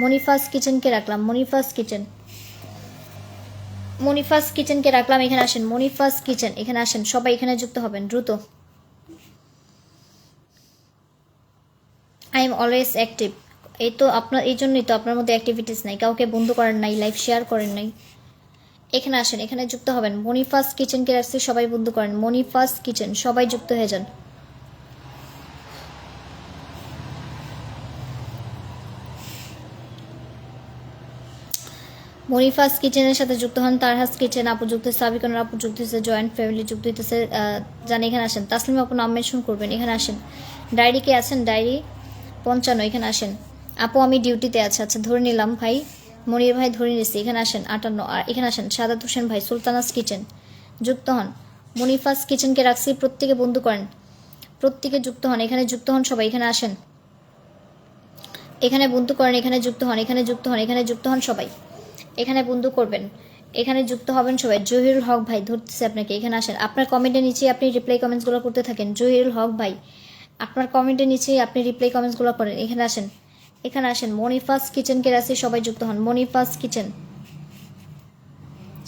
মনিফাস কিচেনকে রাখলাম, মনিফাস কিচেন, মনিফাস কিচেনকে রাখলাম। এখানে আসেন, মনিফাস কিচেন, এখানে আসেন, সবাই এখানে যুক্ত হবেন দ্রুত। I am always active. এই তো আপনার, এই জন্যই তো আপনার মধ্যে অ্যাক্টিভিটিস নাই, কাউকে বন্ধু করেন নাই, লাইভ শেয়ার করেন নাই। এখানে আসেন, এখানে যুক্ত হবেন। মনিফাস কিচেনকে রাখছি, সবাই বন্ধু করেন। মনিফাস কিচেন, সবাই যুক্ত হয়ে যান। মনিফাস কিচেনের সাথে যুক্ত হন। তারহাস কিচেন আপু যুক্ত হচ্ছে, সাবিকনের আপু যুক্ত হচ্ছে, জয়েন্ট ফ্যামিলি যুক্ত হইতেছে। জানি এখানে আসেন, তাসলিম আপু নাম মেনশন করবেন। এখানে আসেন, ডায়েরি কে আছেন, ডায়েরি 55, এখানে আসেন। আপু আমি ডিউটিতে আছে, আচ্ছা ধরে নিলাম ভাই। মনির ভাই ধরে নিচ্ছি, এখানে আসেন 58। আর এখানে আসেন সাদাত হোসেন ভাই, সুলতানাস কিচেন যুক্ত হন। মনিফাস কিচেনকে রাখছি, প্রত্যেকে বন্ধু করেন, প্রত্যেকে যুক্ত হন, এখানে যুক্ত হন সবাই। এখানে আসেন, এখানে বন্ধু করেন, এখানে যুক্ত হন, এখানে যুক্ত হন, এখানে যুক্ত হন সবাই। এখানে বন্ধু করবেন, এখানে যুক্ত হবেন সবাই। জহিরুল হক ভাই ধরতেছে আপনাকে, এখানে আসেন। আপনার কমেন্টের নিচে আপনি রিপ্লাই কমেন্টসগুলো করতে থাকেন। জহিরুল হক ভাই, আপনার কমেন্টের নিচেই আপনি রিপ্লাই কমেন্টসগুলো করেন। এখানে আসেন, এখানে আসেন। মনিফাস কিচেনকে রাখছি, সবাই যুক্ত হন। মনিফাস কিচেন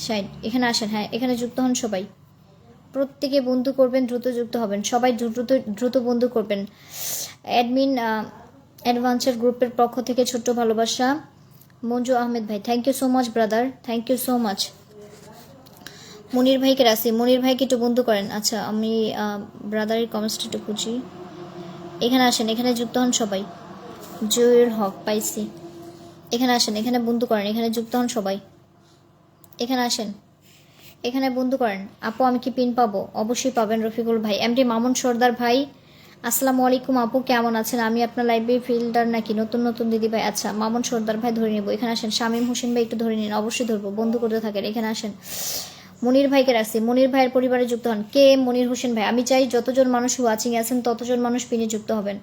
সাইড, এখানে আসেন। হ্যাঁ, এখানে যুক্ত হন সবাই, প্রত্যেকে বন্ধু করবেন, দ্রুত যুক্ত হবেন সবাই, দ্রুত দ্রুত বন্ধু করবেন। অ্যাডমিন অ্যাডভান্সের গ্রুপের পক্ষ থেকে ছোট্ট ভালোবাসা। মঞ্জু আহমেদ ভাই, thank you so much brother, thank you so much. Monir ভাইকে রাখছি, মনির ভাইকে একটু বন্ধু করেন। আচ্ছা আমি ব্রাদারের কমেন্টসটা একটু খুঁজি। এখানে আসেন, এখানে যুক্ত হন সবাই। জহির হক পাইছি, এখানে আসেন, এখানে বন্ধু করেন, এখানে যুক্ত হন সবাই। এখানে আসেন, এখানে বন্ধু করেন। আপু আমি কি পিন পাবো? অবশ্যই পাবেন রফিকুল ভাই। এমডি মামুন সর্দার ভাই, আসসালামু আলাইকুম আপু, কেমন আছেন? আমি আপনার লাইভে ফিল্ডার নাকি নতুন নতুন দিদি ভাই? আচ্ছা মামুন সর্দার ভাই ধরে নিব। এখানে আসেন। শামীম হোসেন ভাই একটু ধরে নিন, অবশ্যই ধরবো, বন্ধু করতে থাকেন। এখানে আসেন। মনির ভাইকে রাখছি, মনির ভাইয়ের পরিবারে যুক্ত হন। কে মনির হোসেন ভাই? আমি চাই যতজন মানুষ ওয়াচিং আছেন ততজন মানুষ পিনে যুক্ত হবেন।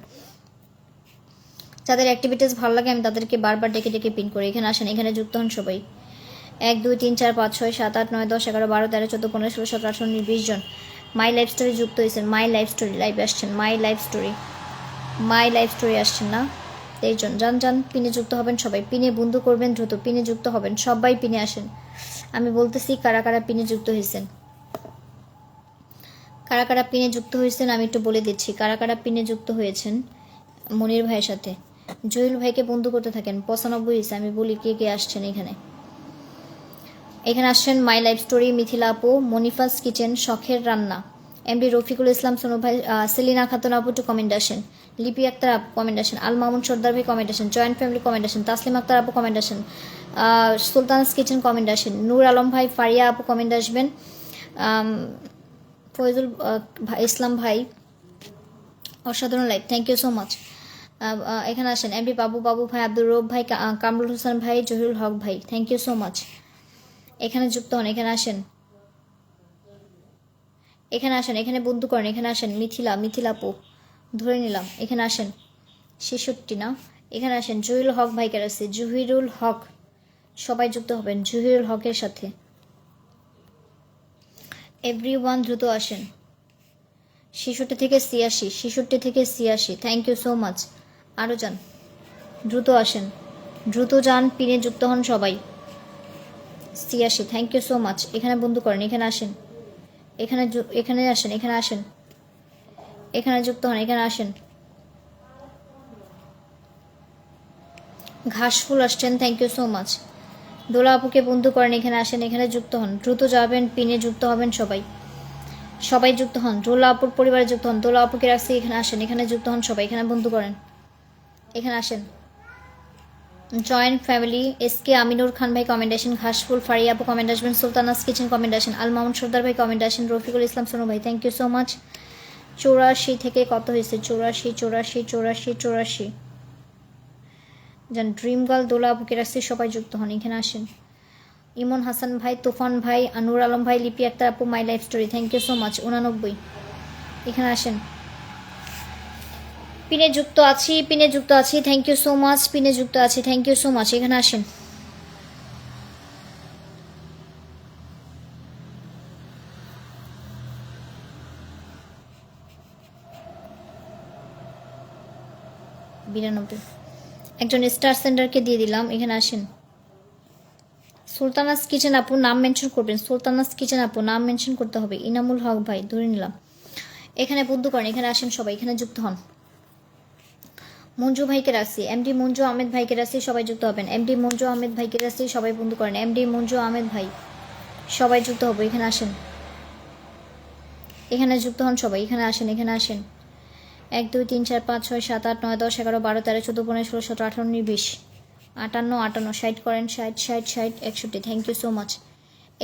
যাদের অ্যাক্টিভিটিস ভালো লাগে আমি তাদেরকে বারবার ডেকে ডেকে পিন করি। এখানে আসেন, এখানে যুক্ত হন সবাই। 1 2 3 4 5 6 7 8 9 10 11 12 13 14 15 16 17 18 19 20 জন মাই লাইফ স্টোরি যুক্ত হয়েছেন। মাই লাইফ স্টোরি লাইভে আসছেন, মাই লাইফ স্টোরি, মাই লাইফ স্টোরি আসছেন না 23 জন। যান যান, পিনে যুক্ত হবেন সবাই, পিনে বন্ধু করবেন, দ্রুত পিনে যুক্ত হবেন সবাই, পিনে আসেন। আমি বলতেছি কারা কারা পিনে যুক্ত হয়েছেন, কারা কারা পিনে যুক্ত হয়েছেন আমি একটু বলে দিচ্ছি। কারা কারা পিনে যুক্ত হয়েছেন মনির ভাইয়ের সাথে। জহিল ভাইকে বন্ধু করতে থাকেন। 95 হয়েছে, আমি বলি কে কে আসছেন এখানে। এখানে আসছেন মাই লাইফ স্টোরি, মিথিলা আপু, মনিফাস কিচেন, শখের রান্না, এমডি রফিকুল ইসলাম, সোনু ভাই, সেলিনা খাতুন আপু টু কমেন্ট আসেন, লিপি আক্তার আপু কমেন্ট আসেন, আল মামুন সর্দার ভাই কমেন্ট আসেন, জয়েন্ট ফ্যামিলি কমেন্ট আসেন, তাসলিম আক্তার আপু কমেন্ট আসেন, সুলতানস কিচেন কমেন্ট আসেন, নূর আলম ভাই, ফারিয়া আপু কমেন্ট আসবেন, ফয়জুল ইসলাম ভাই, অসাধারণ live, thank you so much. এখানে আসেন। এমডি বাবু বাবু ভাই, আব্দুর রব ভাই, কামরুল হোসেন ভাই, জহিরুল হক ভাই, থ্যাংক ইউ সো মাচ। এখানে যুক্ত হন, এখানে আসেন, এখানে আসেন, এখানে বন্ধু করেন। এখানে আসেন। মিথিলা, মিথিলা আপু ধরে নিলাম। এখানে আসেন। 66 না, এখানে আসেন। জহিরুল হক ভাইকে রাখছি, জহিরুল হক, সবাই যুক্ত হবেন জহিরুল হকের সাথে। এভরিওয়ান দ্রুত আসেন। 66 থেকে 86, 66 থেকে 86, থ্যাংক ইউ সো মাচ। আরও যান, দ্রুত আসেন, দ্রুত যান, পিনে যুক্ত হন সবাই। 86, থ্যাংক ইউ সো মাচ। এখানে বন্ধু করেন, এখানে আসেন, এখানে এখানে আসেন, এখানে আসেন, এখানে যুক্ত হন, এখানে আসেন। ঘাসফুল আসছেন, থ্যাংক ইউ সো মাচ। দোলা আপুকে বন্ধু করেন, এখানে আসেন, এখানে যুক্ত হন, দ্রুত যাবেন, পিনে যুক্ত হবেন সবাই, সবাই যুক্ত হন। দোলা আপুর পরিবারে যুক্ত হন। দোলা আপুকে রাখছি, এখানে আসেন, এখানে যুক্ত হন সবাই, এখানে বন্ধু করেন, এখানে আসেন। জয়েন্ট ফ্যামিলি, এসকে আমিনুর খান ভাই কমেন্ট আসেন, ঘাসফুল, ফারিয়া আপু কমেন্ট আসবেন, সুলতানাস কিচেন কমেন্ট আসেন, আল মামুন সর্দার ভাই কমেন্ট আসেন, রফিকুল ইসলাম সোনু ভাই, থ্যাংক ইউ সো মাচ। 84 থেকে কত হয়েছে? 84 84 84 84 যান। ড্রিম গার্ল, দোলা আপুকে রাখছি, সবাই যুক্ত হন, এখানে আসেন। ইমন হাসান ভাই, তুফান ভাই, আনুর আলম ভাই, লিপি আক্তার আপু, my life story, thank you so much. 89, এখানে আসেন। পিনে যুক্ত আছি, পিনে যুক্ত আছি, থ্যাংক ইউ সো মাচ। পিনে যুক্ত আছি, থ্যাংক ইউ সো মাচ। এখানে আসেন। বিরানব্বই, একজন স্টার সেন্ডারকে দিয়ে দিলাম, এখানে আসেন। সুলতানাস কিচেন আপু নাম মেনশন করবেন, সুলতানাস কিচেন আপু নাম মেনশন করতে হবে। ইনামুল হক ভাই ধরে নিলাম, এখানে বন্ধু করেন, এখানে আসেন সবাই, এখানে যুক্ত হন। মঞ্জু ভাইকে রাখছি, এমডি মঞ্জু আহমেদ ভাইকে রাখছি, সবাই যুক্ত হবেন। এমডি মঞ্জু আহমেদ ভাইকে রাখছি, সবাই বন্ধু করেন। এমডি মঞ্জু আহমেদ ভাই সবাই যুক্ত হবে, এখানে আসেন, এখানে যুক্ত হন সবাই, এখানে আসেন, এখানে আসেন। 1 2 3 4 5 6 7 8 9 10 11 12 13 14 15 16 17 18 19 20 58 58 60 করেন, 60 60 60 61। Thank you so much.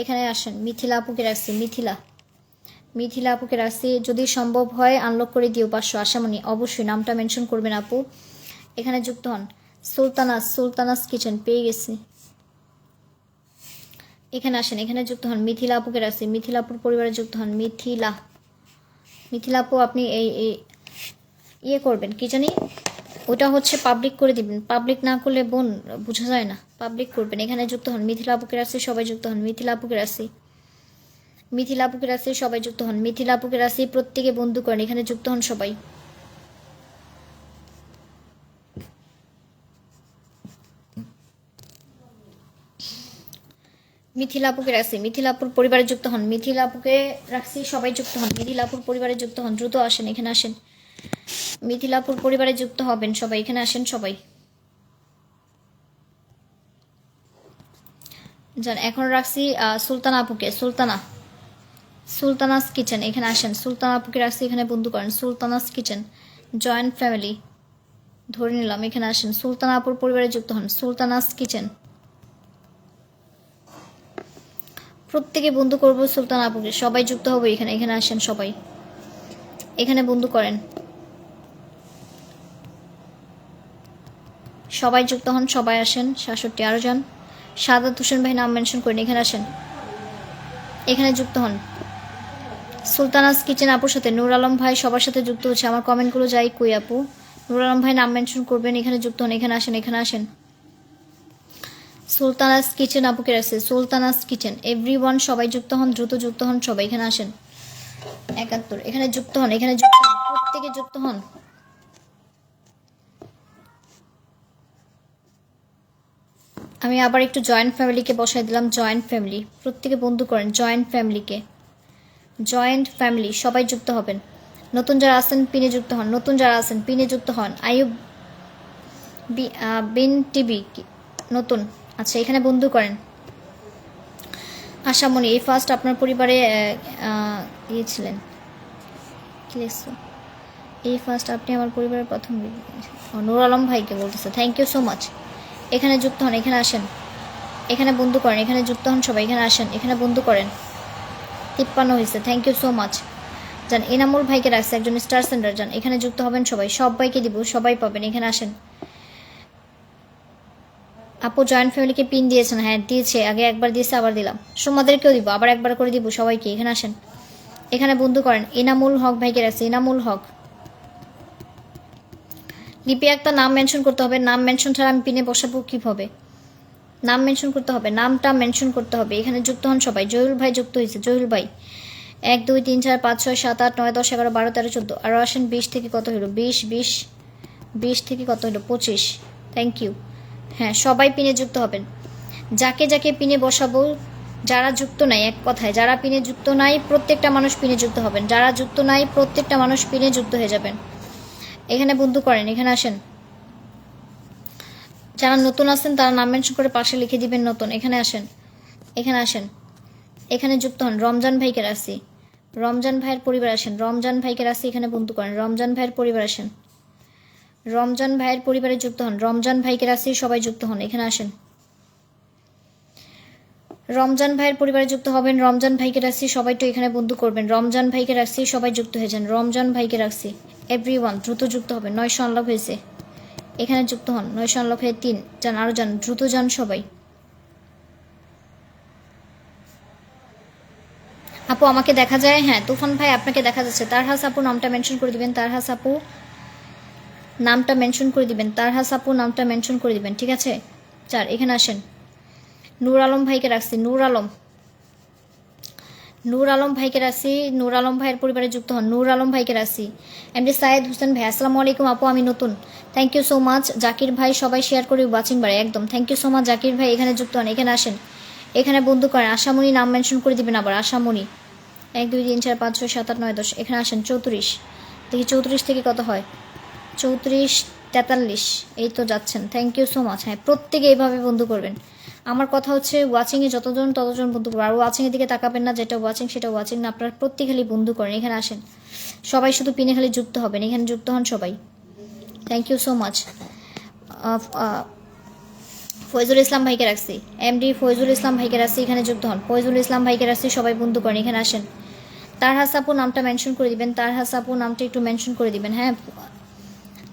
এখানে আসেন, মিথিলা আপুকে রাখছি, মিথিলা আপুকে রাখছি। যদি সম্ভব হয় আনলক করে দিও 500। আশামণি অবশ্যই নামটা মেনশন করবেন আপু, এখানে যুক্ত হন। সুলতানাস কিচেন পেয়ে গেছি, এখানে আসেন, এখানে যুক্ত হন। মিথিলা আপুকে রাখছি, মিথিলা আপুর পরিবারে যুক্ত হন। মিথিলা আপু আপনি এই ইয়ে করবেন, কি জানি ওটা হচ্ছে পাবলিক করে দিবেন, পাবলিক না করলে বোন বোঝা যায় না, পাবলিক করবেন। এখানে যুক্ত হন, মিথিলা আপুকে রাখছি, সবাই যুক্ত হন। মিথিলা আপুকে রাখছি, সবাই যুক্ত হন। মিথিলা আপুকে রাখছি, প্রত্যেকে বন্ধু করেন, এখানে যুক্ত হন সবাই। মিথিলা আপুকে রাখছি, মিথিলা আপুর পরিবারে যুক্ত হন। মিথিলা আপুকে রাখছি, সবাই যুক্ত হন। মিথিলা আপুর পরিবারে যুক্ত হন, দ্রুত আসেন, এখানে আসেন। মিথিলা আপুর পরিবারে যুক্ত হবেন সবাই, এখানে আসেন সবাই। জান এখন রাখছি সুলতানা আপুকে, সুলতানাস কিচেন, এখানে আসেন। সুলতানা আপুকে রাখছি, এখানে বন্ধু করেন। সুলতানাস কিচেন জয়েন্ট ফ্যামিলি ধরে নিলাম, এখানে আসেন। সুলতানা আপুর পরিবারে যুক্ত হন, সুলতানাস কিচেন। প্রত্যেকে বন্ধু করবো সুলতানা আপুকে, সবাই যুক্ত হবে এখানে, এখানে আসেন সবাই, এখানে বন্ধু করেন, সবাই যুক্ত হন, সবাই আসেন। 67 আরো যান। সাদাত হোসেন ভাই নাম মেনশন করেন, এখানে আসেন, এখানে যুক্ত হন। সুলতানাস কিচেন আপুর সাথে নূর আলম ভাই সবার সাথে যুক্ত হচ্ছে। আমার কমেন্টগুলো যাই কই আপু, নূর আলম ভাই নাম মেনশন করবেন, এখানে যুক্ত হন, এখানে আসেন, এখানে আসেন। সুলতানাস কিচেন আপুকে রাখছে, সুলতানাস কিচেন এভরিওয়ান সবাই যুক্ত হন, দ্রুত যুক্ত হন সবাই, এখানে আসেন। 71 এখানে যুক্ত হন, এখানে যুক্ত হন, প্রত্যেকে যুক্ত হন। আমি আবার একটু জয়েন্ট ফ্যামিলিকে বসাই দিলাম, জয়েন্ট ফ্যামিলি প্রত্যেকে বন্ধু করেন, জয়েন্ট ফ্যামিলি সবাই যুক্ত হবেন। নতুন যারা আছেন পিনে যুক্ত হন, নতুন যারা আছেন পিনে যুক্ত হন। আইয়ুব বিন টিভি নতুন, আচ্ছা এখানে বন্ধু করেন। আশামণি এই ফার্স্ট আপনার পরিবারে গিয়েছিলেন, কি লিখছো? এই ফার্স্ট আপনি আমার পরিবারের প্রথম। নূর আলম ভাইকে বলতেছে, থ্যাংক ইউ সো মাচ। এখানে যুক্ত হন, এখানে আসেন, এখানে বন্ধু করেন, এখানে যুক্ত হন সবাই, এখানে আসেন, এখানে বন্ধু করেন। 53 হয়েছে, থ্যাংক ইউ সো মাচ। যান এনামুল ভাইকে রাখছে, একজন স্টার সেন্টার, যান এখানে যুক্ত হবেন সবাই, সবাইকে দিব, সবাই পাবেন, এখানে আসেন। আপু জয়েন্ট ফ্যামিলিকে পিন দিয়েছেন, হ্যাঁ দিয়েছে, আগে একবার দিয়েছে আবার দিলাম, সোমাদেরকেও দিব, আবার একবার করে দিব সবাইকে, এখানে আসেন, এখানে বন্ধু করেন। এনামুল হক ভাইকে রাখছে, এনামুল হক। লিপি একটা নাম মেনশন করতে হবে, নাম মেনশন ছাড়া আমি পিনে বসাবো কীভাবে? নাম মেনশন করতে হবে, নামটা মেনশন করতে হবে, এখানে যুক্ত হন সবাই। জহুল ভাই যুক্ত হয়েছে, জহুল ভাই 1 2 3 4 5 6 7 8 9 10 11 12 13 14 আরও আসেন। 20 থেকে কত হলো? 20 থেকে কত হলো? 25। Thank you. হ্যাঁ সবাই পিনে যুক্ত হবেন, যাকে যাকে পিনে বসাবো, যারা যুক্ত নাই, এক কথায় যারা পিনে যুক্ত নাই প্রত্যেকটা মানুষ পিনে যুক্ত হবেন, যারা যুক্ত নাই প্রত্যেকটা মানুষ পিনে যুক্ত হয়ে যাবেন। এখানে বন্ধু করেন, এখানে আসেন। যারা নতুন আছেন তারা নাম মেনশন করে পাশে লিখে দিবেন নতুন, এখানে আসেন, এখানে আসেন, এখানে যুক্ত হন। রমজান ভাইকে রাখছি, রমজান ভাইয়ের পরিবার আসেন, রমজান ভাইকে রাখছি, এখানে বন্ধু করেন। রমজান ভাইয়ের পরিবার আসেন, রমজান ভাইয়ের পরিবারে যুক্ত হন। রমজান ভাইকে রাখছি, সবাই যুক্ত হন, এখানে আসেন। রমজান ভাইয়ের পরিবারে যুক্ত হবেন, রমজান ভাইকে রাখছি, সবাই তো এখানে বন্ধু করবেন। রমজান ভাইকে রাখছি, সবাই যুক্ত হয়ে যান। রমজান ভাইকে রাখছি, এভরিওয়ান দ্রুত যুক্ত হবেন। 900 আনলক হয়েছে, এখানে যুক্ত হন। 900 আনলক হয়ে 3 যান, আরও যান, দ্রুত যান সবাই। আপু আমাকে দেখা যায়? হ্যাঁ তুফান ভাই আপনাকে দেখা যাচ্ছে। তারহাস আপু নামটা মেনশন করে দিবেন, তারহাস আপু নামটা মেনশন করে দিবেন, তারহাস আপু নামটা মেনশন করে দিবেন, ঠিক আছে? এখানে আসেন। নূর আলম ভাইকে রাখছি, নূর আলম নূর আলম ভাইকে রাখছি, নূর আলম ভাইয়ের পরিবারে যুক্ত হন। নূর আলম ভাইকে রাখছি। এমডি সাইদ হোসেন ভাই, আসসালামু আলাইকুম আপু, আমি নতুন। Thank you so much. Zakir ভাই, সবাই শেয়ার করে ওয়াচিং বাড়ে একদম। Thank you so much Zakir ভাই, এখানে যুক্ত হন, এখানে আসেন, এখানে বন্ধু করেন। আশামণি নাম মেনশন করে দিবেন আবার, আশামণি। 1 2 3 4 5 6 7 8 9 10, এখানে আসেন। 34, দেখি 34 থেকে কত হয়। 34 43, এই তো যাচ্ছেন। Thank you so much. হ্যাঁ, প্রত্যেকে এইভাবে বন্ধু করবেন। আমার কথা হচ্ছে ওয়াচিংয়ে যতজন ততজন বন্ধু করবো, আর ওয়াচিংয়ের দিকে তাকাবেন না, যেটা ওয়াচিং সেটা ওয়াচিং না। আপনারা প্রত্যেক খালি বন্ধু করেন, এখানে আসেন। সবাই শুধু পিনে খালি যুক্ত হবেন, এখানে যুক্ত হন সবাই। Thank you so much. Faizul Islam ভাইকে রাখছি, এমডি ফয়জুল ইসলাম ভাইকে রাখছি, এখানে যুক্ত হন। ফয়জুল ইসলাম ভাইকে রাখছি, সবাই বন্ধু করেন, এখানে আসেন। তারহাস আপু নামটা মেনশন করে দিবেন, তারহাস আপু নামটা একটু মেনশন করে দিবেন। হ্যাঁ,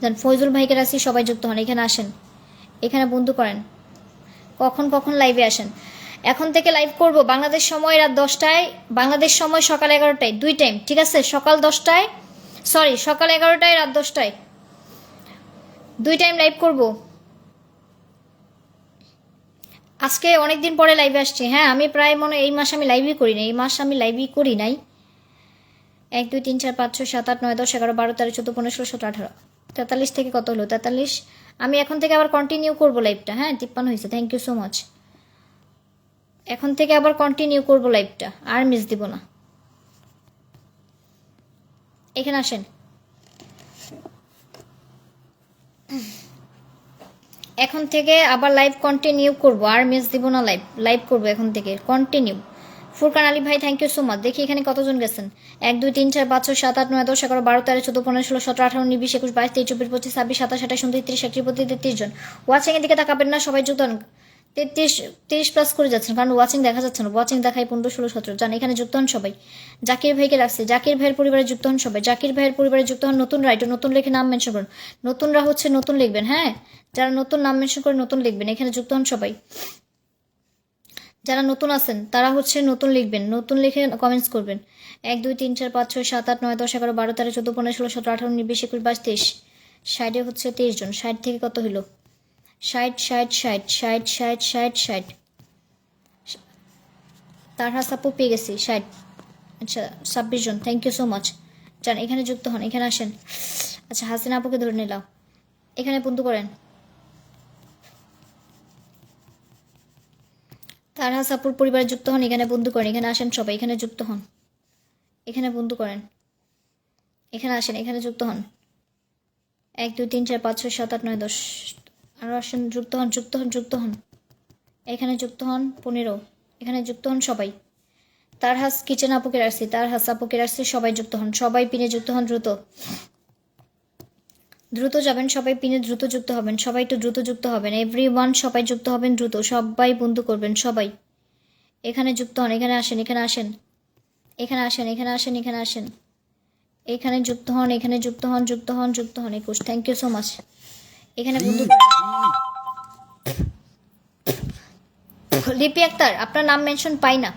দেন ফয়জুল ভাইকে রাখছি, সবাই যুক্ত হন, এখানে আসেন, এখানে বন্ধু করেন। কখন কখন লাইভে আসেন? এখন থেকে লাইভ করব বাংলাদেশ সময় রাত 10টায়, বাংলাদেশ সময় সকাল 11টায়, 2 টাইম, ঠিক আছে? সকাল 10টায়, সরি সকাল 11টায়, রাত 10টায়, 2 টাইম লাইভ করব। আজকে অনেকদিন পরে লাইভে আসছি। হ্যাঁ, আমি প্রায় মনে এই মাস আমি লাইভই করি নাই, এই মাস আমি লাইভই করি নাই। 1 2 3 4 5 6 7 8 9 10 11 12 13 14 15 16 17 18, 43 থেকে কত হলো? 43। আমি এখন থেকে আবার কন্টিনিউ করবো লাইভটা। হ্যাঁ, 53 হয়েছে। Thank you so much. এখন থেকে আবার কন্টিনিউ করবো লাইভটা, আর মিস দিব না। এখানে আসেন, এখন থেকে আবার লাইভ কন্টিনিউ করব, আর মিস দিব না। লাইভ লাইভ করবো এখন থেকে কন্টিনিউ। ফুরকান আলী ভাই, থ্যাংক ইউ সো মাচ। দেখি এখানে কতজন গেছেন। 1 2 3 4 5 6 7 8 9 10 11 12 13 14 15 16 17 18 19 20 21 22 23 24 25 26 27 28 29 30 31 32 জন। ওয়াচিং এর দিকে তাকাবেন না, সবাই যুক্ত হন। 33 প্লাস করে যাচ্ছেন, কারণ ওয়াচিং দেখা যাচ্ছে না। ওয়াচিং দেখায় 15 16 17 জন। এখানে যুক্ত হন সবাই। জাকির ভাইকে রাখছে, জাকির ভাইয়ের পরিবারে যুক্ত হন সবাই। জাকির ভাইয়ের পরিবারে যুক্ত হন। নতুন রাইট, নতুন লিখে নাম মেনশন করুন। নতুনরা হচ্ছে নতুন লিখবেন। হ্যাঁ, যারা নতুন নাম মেনশন করে নতুন লিখবেন, এখানে যুক্ত হন সবাই। যারা নতুন আছেন তারা হচ্ছে নতুন লিখবেন, নতুন লিখে কমেন্টস করবেন। 1 2 3 4 5 6 7 8 9 10 11 12 13 14 15 16 17 18 19 20 21 22 23, 60 হচ্ছে 23 জন। 60 থেকে কত হইল? 60 60 60 60 60 60 60। তার হাস আপু পেয়ে গেছি 60। আচ্ছা, 26 জন। Thank you so much. যান, এখানে যুক্ত হন, এখানে আসেন। আচ্ছা, হাসিনা আপুকে ধরে নিলাম, এখানে বন্ধু করেন। তার হাসাপুর পরিবারে যুক্ত হন, এখানে বন্ধু করেন, এখানে আসেন সবাই, এখানে যুক্ত হন, এখানে বন্ধু করেন, এখানে আসেন, এখানে যুক্ত হন। 1 2 3 4 5 6 7 8 9 10, আরও আসেন, যুক্ত হন, যুক্ত হন, যুক্ত হন, এখানে যুক্ত হন। 15, এখানে যুক্ত হন সবাই। তার হাস কিচেন আপুকে আসছি, তার হাস আপুকে আসছি, সবাই যুক্ত হন, সবাই পিনে যুক্ত হন। দ্রুত দ্রুত যাবেন সবাই, পিনে দ্রুত যুক্ত হবেন সবাই, একটু দ্রুত যুক্ত হবেন। এভরিওয়ান সবাই যুক্ত হবেন দ্রুত, সবাই বন্ধু করবেন সবাই। এখানে যুক্ত হন, এখানে আসেন, এখানে আসেন, এখানে আসেন, এখানে আসেন, এখানে আসেন, এখানে যুক্ত হন, এখানে যুক্ত হন, যুক্ত হন, যুক্ত হন। 21, থ্যাংক ইউ সো মাচ। এখানে বন্ধু লিপি আক্তার, আপনার নাম মেনশন পাই না,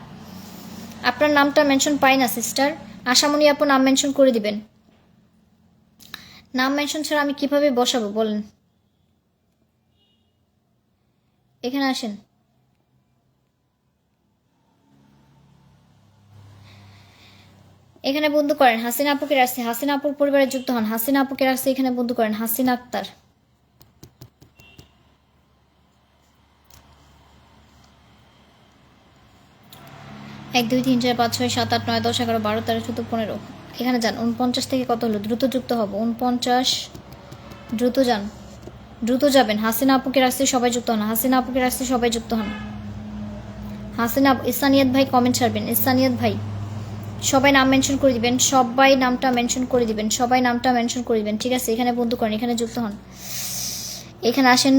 আপনার নামটা মেনশন পাই না সিস্টার। আশামণি আপু নাম মেনশন করে দিবেন। নাম মেনশন ছাড়া আমি কিভাবে বসাবো বলেন? এখানে আসেন, এখানে বন্ধু করেন। হাসিনা আপুকে রাখছি, হাসিনা আপুর পরিবারে যুক্ত হন। হাসিনা আপুকে রাখছি, এখানে বন্ধু করেন। হাসিনা আক্তার, এক 2 3 4 5 6 7 8 9 10 11 12 13 14 15, এখানে যান। 49 থেকে কত হলো? দ্রুত যুক্ত হবো। 49, দ্রুত যান, দ্রুত যাবেন। হাসিনা আপুকে রাখছি, সবাই যুক্ত হন। হাসিনা আপুকে রাখছি, সবাই যুক্ত হন। হাসিনা, ইসানিয়াত ভাই কমেন্ট ছাড়বেন। ইসানিয়াত ভাই, সবাই নাম মেনশন করে দিবেন, সবাই নামটা মেনশন করে দিবেন, সবাই নামটা মেনশন করে দিবেন, ঠিক আছে? এখানে বন্ধু করেন, এখানে যুক্ত হন, এখানে আসেন।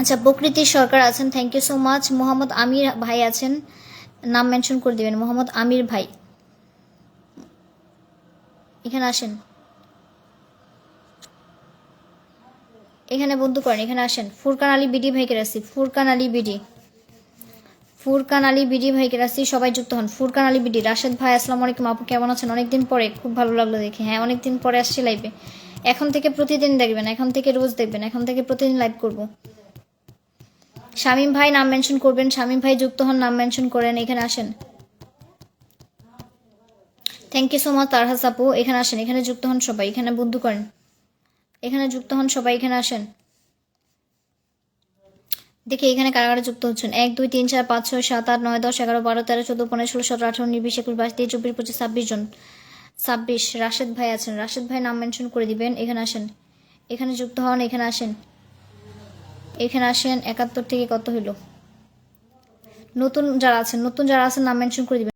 আচ্ছা, প্রকৃতি সরকার আছেন, thank you so much. Mohammad Amir ভাই আছেন, নাম মেনশন করে দিবেন। মোহাম্মদ আমির ভাই, এখানে আসেন, এখানে বন্ধু করেন, এখানে আসেন। ফুরকান আলী বিডি ভাইকে রাখছি, ফুরকান আলী বিডি, ফুরকান আলী বিডি ভাইকে রাখছি, সবাই যুক্ত হন। ফুরকান আলী বিডি। রাশেদ ভাই, আসসালামু আলাইকুম আপু, কেমন আছেন? অনেকদিন পরে, খুব ভালো লাগলো দেখে। হ্যাঁ, অনেকদিন পরে আসছি লাইভে। এখন থেকে প্রতিদিন দেখবেন, এখন থেকে রোজ দেখবেন, এখন থেকে প্রতিদিন লাইভ করব। শামীম ভাই নাম মেনশন করবেন, শামীম ভাই যুক্ত হন, নাম মেনশন করেন, এখানে আসেন। থ্যাংক ইউ সো মাচ তারহাস আপু। এখানে আসেন, এখানে যুক্ত হন সবাই, এখানে বন্ধু করেন, এখানে যুক্ত হন সবাই, এখানে আসেন। দেখি এখানে কারা কারা যুক্ত হচ্ছেন। 1 2 3 4 5 6 7 8 9 10 11 12 13 14 15 16 17 18 19 20 21 22 23 24 25 26 জন। 26 রাশেদ ভাই আছেন, রাশেদ ভাই নাম মেনশন করে দিবেন। এখানে আসেন, এখানে যুক্ত হন, এখানে আসেন, এখানে আসেন। 71 থেকে কত হইল? নতুন যারা আছেন নাম মেনশন করে দিবেন।